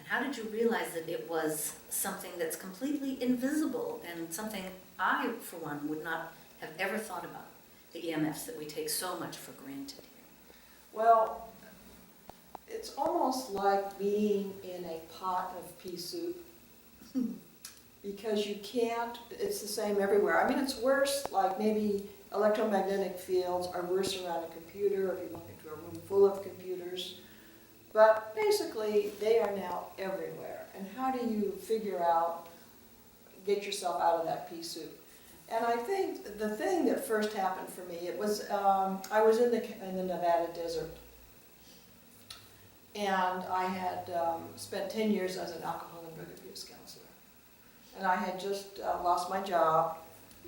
how did you realize that it was something that's completely invisible and something I, for one, would not have ever thought about, the EMFs that we take so much for granted here? Well, it's almost like being in a pot of pea soup because you can't, it's the same everywhere. I mean, it's worse, like maybe electromagnetic fields are worse around a computer if you walk into a room full of computers. But basically, they are now everywhere. And how do you figure out, get yourself out of that pea soup? And I think the thing that first happened for me, it was, I was in the Nevada desert. And I had spent 10 years as an alcohol and drug abuse counselor. And I had just lost my job.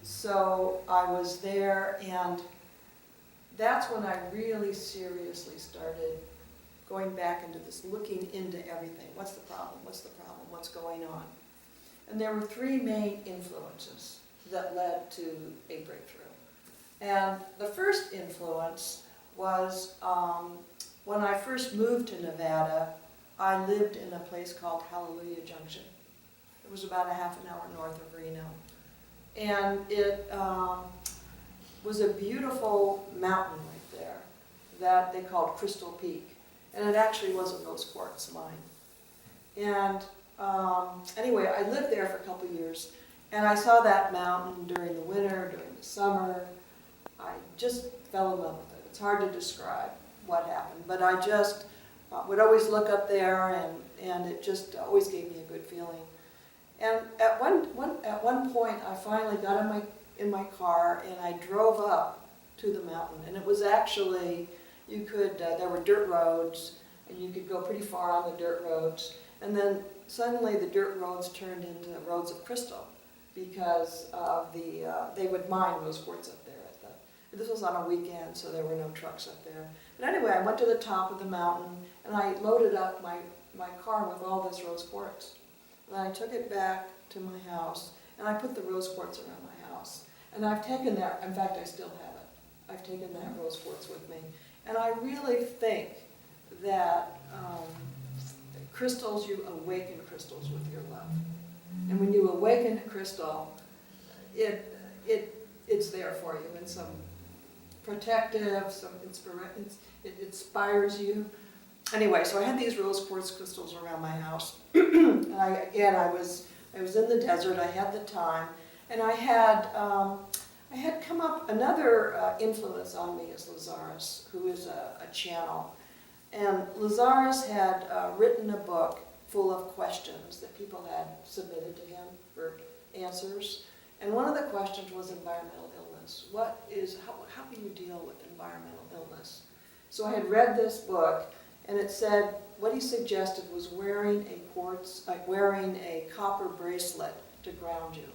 So I was there, and that's when I really seriously started going back into this, looking into everything. What's the problem? What's the problem? What's going on? And there were three main influences that led to a breakthrough. And the first influence was when I first moved to Nevada, I lived in a place called Hallelujah Junction. It was about a half an hour north of Reno. And it was a beautiful mountain right there that they called Crystal Peak. And it actually was a rose quartz mine. And anyway, I lived there for a couple years, and I saw that mountain during the winter, during the summer. I just fell in love with it. It's hard to describe what happened, but I just would always look up there, and it just always gave me a good feeling. And at one point, I finally got in my car, and I drove up to the mountain, and it was actually, you could, there were dirt roads, and you could go pretty far on the dirt roads. And then suddenly the dirt roads turned into roads of crystal because of they would mine rose quartz up there. This was on a weekend, so there were no trucks up there. But anyway, I went to the top of the mountain, and I loaded up my car with all this rose quartz. And I took it back to my house, and I put the rose quartz around my house. And I've taken that, in fact, I still have it. I've taken that rose quartz with me. And I really think that crystals, you awaken crystals with your love. And when you awaken a crystal, it's there for you in some protective, some it inspires you. Anyway, so I had these rose quartz crystals around my house. And I was in the desert, I had the time, and I had come up, another influence on me is Lazarus, who is a channel. And Lazarus had written a book full of questions that people had submitted to him for answers. And one of the questions was environmental illness. How do you deal with environmental illness? So I had read this book, and it said, what he suggested was wearing a copper bracelet to ground you.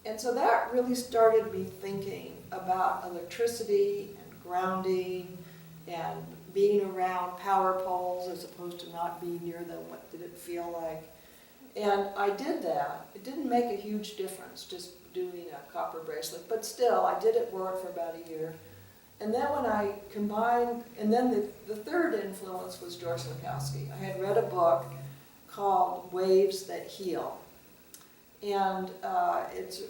And so that really started me thinking about electricity and grounding and being around power poles as opposed to not being near them. What did it feel like? And I did that. It didn't make a huge difference just doing a copper bracelet, but still, I did it for about a year. And then when I combined, and then the third influence was George Lakowski. I had read a book called Waves That Heal. And it's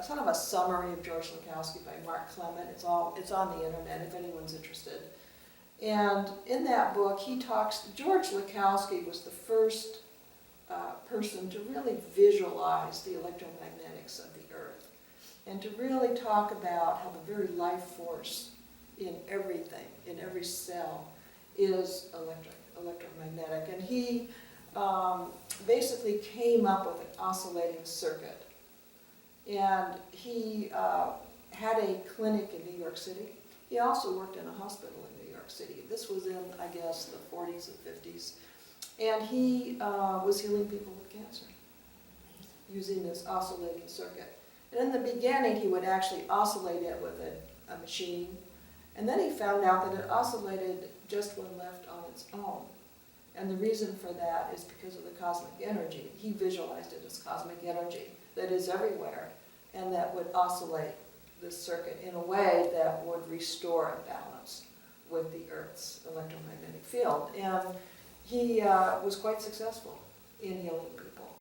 sort of a summary of George Lakowski by Mark Clement. It's on the internet if anyone's interested. And in that book, George Lakowski was the first person to really visualize the electromagnetics of the Earth and to really talk about how the very life force in everything, in every cell, is electromagnetic. And he basically came up with an oscillating circuit. And he had a clinic in New York City. He also worked in a hospital in New York City. This was in, I guess, the 40s and 50s. And he was healing people with cancer using this oscillating circuit. And in the beginning, he would actually oscillate it with a machine. And then he found out that it oscillated just when left on its own. And the reason for that is because of the cosmic energy. He visualized it as cosmic energy that is everywhere and that would oscillate this circuit in a way that would restore a balance with the Earth's electromagnetic field. And he was quite successful in healing people.